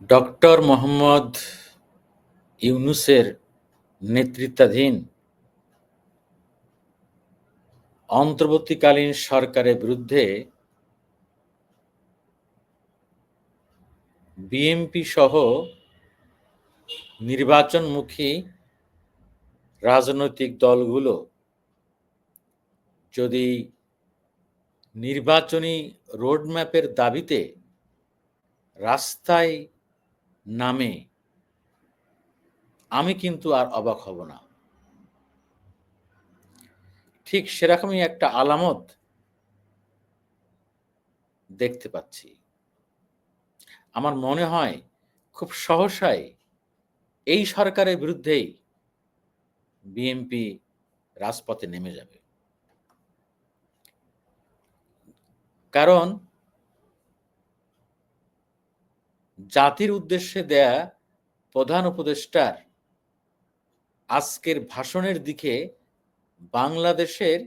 Doctor Mohammad ইউনূসের নেতৃত্বাধীন অন্তর্বর্তীকালীন সরকারের বিরুদ্ধে বিএনপি সহ নির্বাচনমুখী রাজনৈতিক দলগুলো যদি নির্বাচনী রোডম্যাপের দাবিতে রাস্তায় নামে, আমি কিন্তু আর অবাক হব না। ঠিক সেরকমই একটা আলামত দেখতে পাচ্ছি। আমার মনে হয় খুব সহসাই এই সরকারের বিরুদ্ধেই বিএনপি রাজপথে নেমে যাবে। কারণ জাতির উদ্দেশ্যে দেয়া প্রধান উপদেষ্টার আজকের ভাষণের দিকে বাংলাদেশের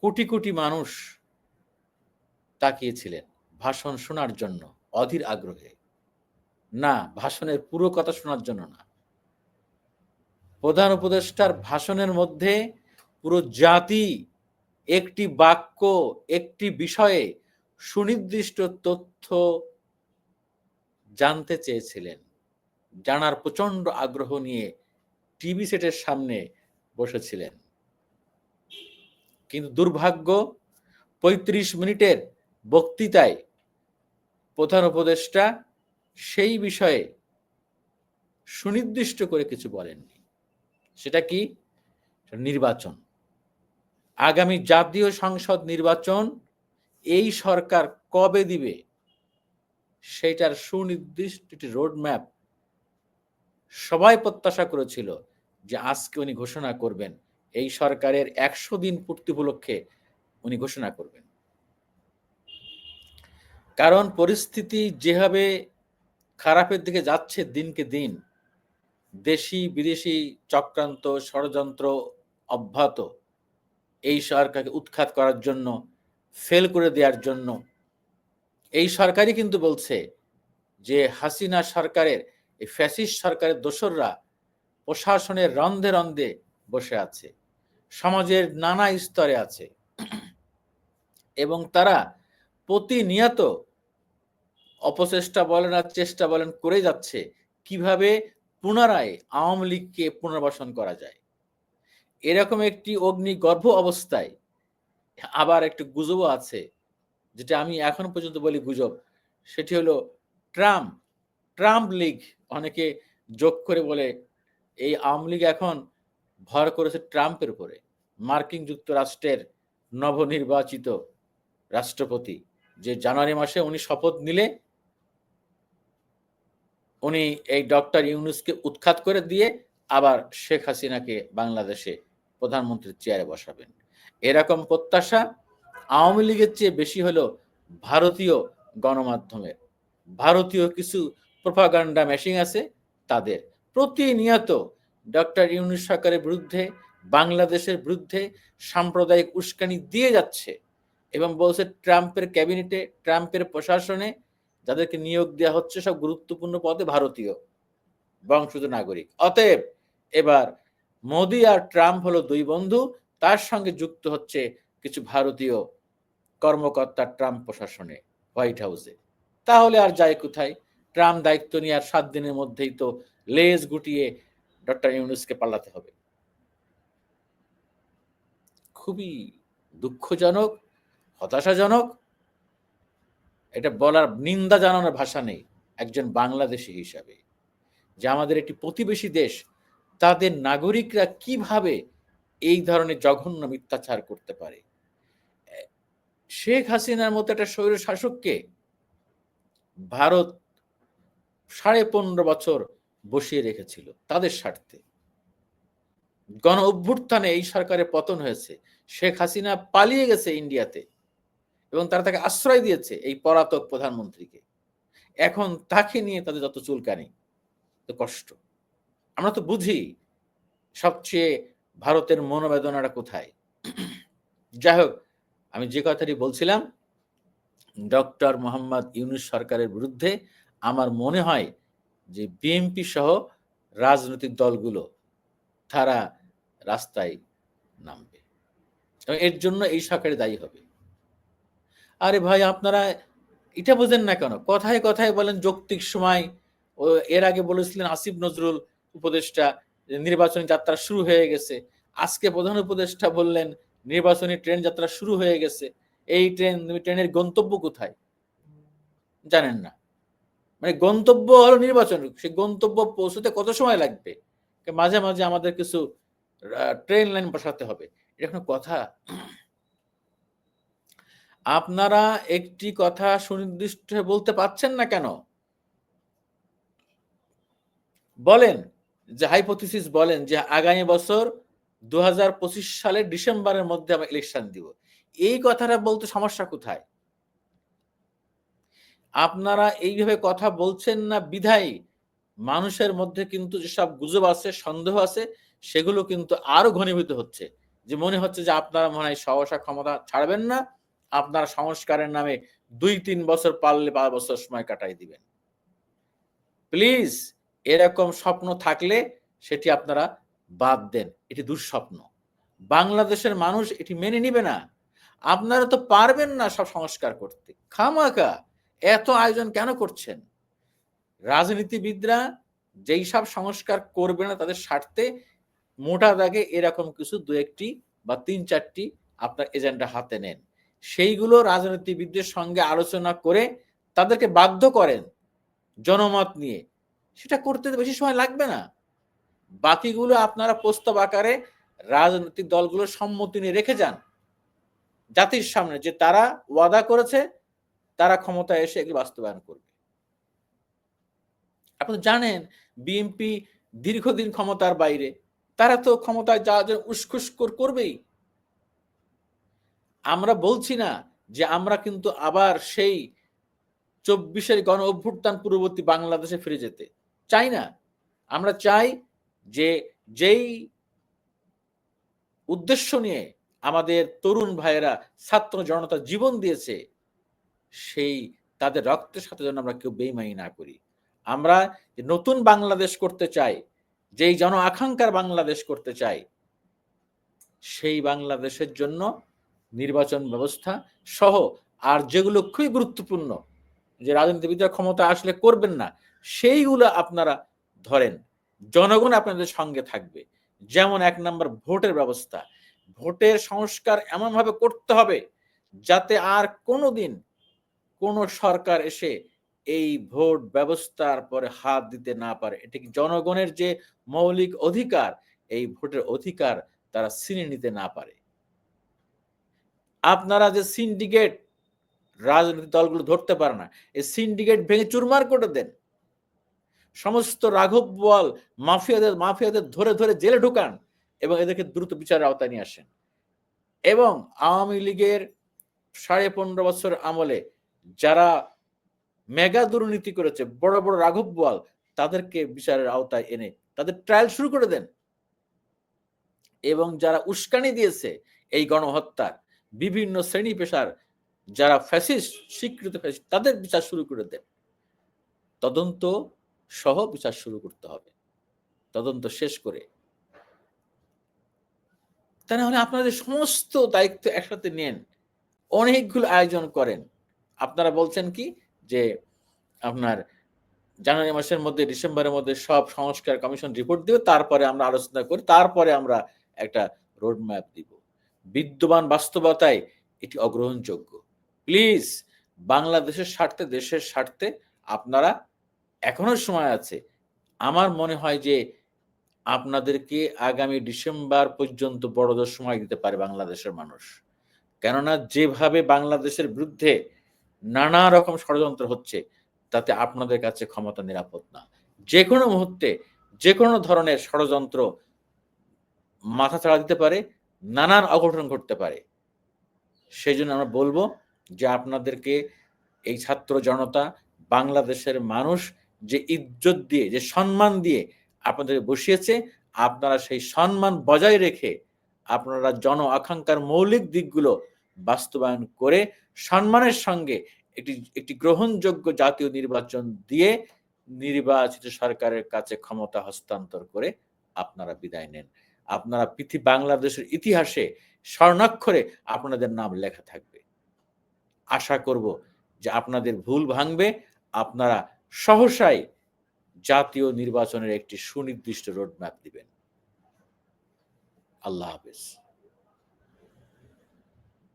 কোটি কোটি মানুষ তাকিয়েছিলেন ভাষণ শোনার জন্য অধীর আগ্রহে। না, ভাষণের পুরো কথা শোনার জন্য না। প্রধান উপদেষ্টার ভাষণের মধ্যে পুরো জাতি একটি বাক্য, একটি বিষয়ে সুনির্দিষ্ট তথ্য জানতে চেয়েছিলেন। জানার প্রচন্ড আগ্রহ নিয়ে টিভি সেটের সামনে বসেছিলেন। কিন্তু দুর্ভাগ্য, ৩৫ মিনিটের বক্তৃতায় প্রধান উপদেষ্টা সেই বিষয়ে সুনির্দিষ্ট করে কিছু বলেননি। সেটা কি? নির্বাচন। আগামী জাতীয় সংসদ নির্বাচন এই সরকার কবে দিবে সেটার সুনির্দিষ্ট একটি রোডম্যাপ সবাই প্রত্যাশা করেছিল যে আজকে উনি ঘোষণা করবেন। এই সরকারের ১০০ দিন পূর্তি উপলক্ষে উনি ঘোষণা করবেন। কারণ পরিস্থিতি যেভাবে খারাপের দিকে যাচ্ছে দিনকে দিন, দেশি বিদেশি চক্রান্ত ষড়যন্ত্র অব্যাহত এই সরকারকে উৎখাত করার জন্য, ফেল করে দেওয়ার জন্য। এই সরকারই কিন্তু বলছে যে হাসিনা সরকারের, এই ফ্যাসিস্ট সরকারের দোসররা প্রশাসনের রন্ধে রন্ধে বসে আছে, সমাজের নানা স্তরে আছে এবং তারা প্রতিনিয়ত অপচেষ্টা বলেন আর চেষ্টা বলেন করে যাচ্ছে কিভাবে পুনরায় আওয়ামী লীগকে পুনর্বাসন করা যায়। এরকম একটি অগ্নিগর্ভ অবস্থায় আবার একটি গুজবও আছে, যেটা আমি এখন পর্যন্ত বলি গুজব। সেটি হলো ট্রাম্প লীগ। অনেকে যোগ করে বলে এই আওয়ামী লীগ এখন ভর করেছে ট্রাম্পের উপরে। মার্কিন যুক্তরাষ্ট্রের নবনির্বাচিত রাষ্ট্রপতি, যে জানুয়ারি মাসে উনি শপথ নিলে উনি এই ডক্টর ইউনূসকে উৎখাত করে দিয়ে আবার শেখ হাসিনাকে বাংলাদেশে প্রধানমন্ত্রীর চেয়ারে বসাবেন। এরকম প্রত্যাশা আওয়ামী লীগের চেয়ে বেশি হলো ভারতীয় গণমাধ্যমের। ভারতীয় কিছু প্রোপাগান্ডা মেশিন আছে তাদের। প্রতিনিয়ত ডক্টর ইউনূস সরকারের বিরুদ্ধে, বাংলাদেশের বিরুদ্ধে সাম্প্রদায়িক উস্কানি দিয়ে যাচ্ছে এবং বলছে ট্রাম্পের ক্যাবিনেটে, ট্রাম্পের প্রশাসনে যাদেরকে নিয়োগ দেওয়া হচ্ছে সব গুরুত্বপূর্ণ পদে ভারতীয় বংশোদ্ভূত নাগরিক। অতএব এবার মোদি আর ট্রাম্প হলো দুই বন্ধু, তার সঙ্গে যুক্ত হচ্ছে কিছু ভারতীয় কর্মকর্তা ট্রাম্প প্রশাসনে, হোয়াইট হাউসে। তাহলে আর যায় কোথায়? ট্রাম্প দায়িত্ব নিয়ে আর ৭ দিনের মধ্যেই তো লেজ গুটিয়ে ডক্টর ইউনূসকে পাল্টাতে হবে। খুবই দুঃখজনক, হতাশাজনক। এটা বলার, নিন্দা জানানোর ভাষা নেই একজন বাংলাদেশী হিসাবে, যে আমাদের একটি প্রতিবেশী দেশ, তাদের নাগরিকরা কিভাবে এই ধরনের জঘন্য মিথ্যাচার করতে পারে। শেখ হাসিনার মতো একটা স্বৈর শাসককে ভারত ১৫.৫ বছর বসিয়ে রেখেছিল তাদের স্বার্থে। গণ অভ্যুত্থানে এই সরকারের পতন হয়েছে। শেখ হাসিনা পালিয়ে গেছে ইন্ডিয়াতে এবং তারা তাকে আশ্রয় দিয়েছে এই পলাতক প্রধানমন্ত্রীকে। এখন তাকে নিয়ে তাদের যত চুলকানি, তো কষ্ট। আমরা তো বুঝি সবচেয়ে ভারতের মনোবেদনাটা কোথায়। যাই হোক, আমি যে কথাটি বলছিলাম, ডক্টর মোহাম্মদ ইউনূস সরকারের বিরুদ্ধে আমার মনে হয় যে বিএনপি সহ রাজনৈতিক দলগুলো তারা রাস্তায় নামবে এবং এর জন্য এই সরকারই দায়ী হবে। আরে ভাই আপনারা এটা বোঝেন না কেন? কথায় কথায় বলেন যৌক্তিক সময়, ও এর আগে বলেছিলেন আসিফ নজরুল উপদেষ্টা যে নির্বাচনী যাত্রা শুরু হয়ে গেছে। আজকে প্রধান উপদেষ্টা বললেন নির্বাচনী ট্রেন যাত্রা শুরু হয়ে গেছে। এই ট্রেনের গন্তব্য কোথায়? জানেন না। মানে গন্তব্য হলো নির্বাচন। সেই গন্তব্য পৌঁছতে কত সময় লাগবে? মাঝে, মাঝে আমাদের কিছু ট্রেন লাইন বসাতে হবে। এটা কোনো কথা? আপনারা একটি কথা সুনির্দিষ্ট বলতে পারছেন না কেন? বলেন যে হাইপোথিসিস বলেন যে আগামী বছর ২০২৫ সালের ডিসেম্বরের মধ্যে আমরা ইলেকশন দিব। এই কথাটা বলতে সমস্যা কোথায়? আপনারা এইভাবে কথা বলছেন না বিধায় মানুষের মধ্যে কিন্তু যেসব গুজব আছে, সন্দেহ আছে সেগুলো কিন্তু আরো ঘনীভূত হচ্ছে। যে মনে হচ্ছে যে আপনারা মনে হয় সহসা ক্ষমতা ছাড়বেন না। আপনারা সংস্কারের নামে ২-৩ বছর পারলে ৫ বছর সময় কাটায় দিবেন। প্লিজ এরকম স্বপ্ন থাকলে সেটি আপনারা বাদ দেন। এটি দুঃস্বপ্ন। বাংলাদেশের মানুষ এটি মেনে নিবে না। আপনারা তো পারবেন না সব সংস্কার করতে। খামাখা এত আয়োজন কেন করছেন? রাজনীতিবিদরা যেই সব সংস্কার করবে না তাদের স্বার্থে মোটা দাগে এরকম কিছু ২-১ টি বা ৩-৪ টি আপনার এজেন্ডা হাতে নেন। সেইগুলো রাজনীতিবিদদের সঙ্গে আলোচনা করে তাদেরকে বাধ্য করেন জনমত নিয়ে। সেটা করতে তো বেশি সময় লাগবে না। বাকিগুলো আপনারা প্রস্তাব আকারে রাজনৈতিক দলগুলোর সম্মতি নিয়ে রেখে যান জাতির সামনে যে তারা ওয়াদা করেছে তারা ক্ষমতায় এসে এগুলো বাস্তবায়ন করবে। আপনি জানেন বিএনপি দীর্ঘদিন ক্ষমতার বাইরে। তারা তো ক্ষমতায় যাওয়ার জন্য উসখুস করবেই। আমরা বলছি না যে আমরা কিন্তু আবার সেই ২৪ গণ অভ্যুত্থান পূর্ববর্তী বাংলাদেশে ফিরে যেতে চাই না। আমরা চাই যে যেই উদ্দেশ্য নিয়ে আমাদের তরুণ ভাইয়েরা ছাত্র জনতা জীবন দিয়েছে সেই তাদের রক্তের সাথে যেন আমরা কেউ বেইমানি না করি। আমরা নতুন বাংলাদেশ করতে চাই, যেই জন আকাঙ্ক্ষার বাংলাদেশ করতে চাই, সেই বাংলাদেশের জন্য নির্বাচন ব্যবস্থা সহ আর যেগুলো খুবই গুরুত্বপূর্ণ যে রাজনীতিবিদরা ক্ষমতা আসলে করবেন না সেইগুলো আপনারা ধরেন। জনগণ আপনাদের সঙ্গে থাকবে। যেমন ১ নাম্বার ভোটের ব্যবস্থা। ভোটের সংস্কার এমনভাবে করতে হবে যাতে আর কোনোদিন কোন সরকার এসে এই ভোট ব্যবস্থার পরে হাত দিতে না পারে। এটা কি জনগণের যে মৌলিক অধিকার, এই ভোটের অধিকার তারা ছিনিয়ে নিতে না পারে। আপনারা যে সিন্ডিকেট রাজনৈতিক দলগুলো ধরতে পারে না। এই সিন্ডিকেট ভেঙে চুরমার করে দেন। সমস্ত রাঘব বোয়াল মাফিয়াদের ধরে, ধরে জেলে ঢুকান এবং এদেরকে দ্রুত বিচারের আওতায় নিয়ে আসেন। এবং আওয়ামী লীগের ১৫.৫ বছর আমলে যারা মেগা দুর্নীতি করেছে, বড়, বড় রাঘব বোয়াল তাদেরকে বিচারের আওতায় এনে তাদের ট্রায়াল শুরু করে দেন। এবং যারা উস্কানি দিয়েছে এই গণহত্যার বিভিন্ন শ্রেণী পেশার যারা ফ্যাসিস্ট, স্বীকৃত ফ্যাসিস্ট তাদের বিচার শুরু করে দেন। তদন্ত সহ বিচার শুরু করতে হবে। তদন্ত শেষ করে। তা না হলে আপনাদের সমস্ত দায়িত্ব একসাথে নেন। অনেকগুলো আয়োজন করেন। আপনারা বলছেন কি যে আপনার জানুয়ারি মাসের মধ্যে ডিসেম্বরের মধ্যে সব সংস্কার কমিশন রিপোর্ট দিবে তারপরে আমরা আলোচনা করি তারপরে আমরা একটা রোড ম্যাপ দিব। বিদ্যমান বাস্তবতায় এটি অগ্রহণযোগ্য। প্লিজ বাংলাদেশের স্বার্থে দেশের স্বার্থে আপনারা এখনো সময় আছে। আমার মনে হয় যে আপনাদেরকে আগামী ডিসেম্বর পর্যন্ত বড়জোর সময় দিতে পারে বাংলাদেশের মানুষ। কেননা যেভাবে বাংলাদেশের বিরুদ্ধে নানা রকম ষড়যন্ত্র হচ্ছে তাতে আপনাদের কাছে ক্ষমতা নিরাপদ না। যেকোনো মুহূর্তে যেকোনো ধরনের ষড়যন্ত্র মাথাচাড়া দিতে পারে, নানান অঘটন ঘটতে পারে। সেজন্য আমরা বলব যে আপনাদেরকে এই ছাত্র জনতা, বাংলাদেশের মানুষ যে ইজ্জত দিয়ে, যে সম্মান দিয়ে আপনাদের বসিয়েছে, আপনারা সেই সম্মান বজায় রেখে আপনারা জন আকাঙ্ক্ষার মৌলিক দিকগুলো বাস্তবায়ন করে সম্মানের সঙ্গে একটি গ্রহণযোগ্য জাতীয় নির্বাচন দিয়ে নির্বাচিত সরকারের কাছে ক্ষমতা হস্তান্তর করে আপনারা বিদায় নেন। আপনারা বাংলাদেশের ইতিহাসে স্বর্ণাক্ষরে আপনাদের নাম লেখা থাকবে। আশা করব যে আপনাদের ভুল ভাঙবে। আপনারা সহসাই জাতীয় নির্বাচনের একটি সুনির্দিষ্ট রোড ম্যাপ দিবেন। আল্লাহ হাফেজ।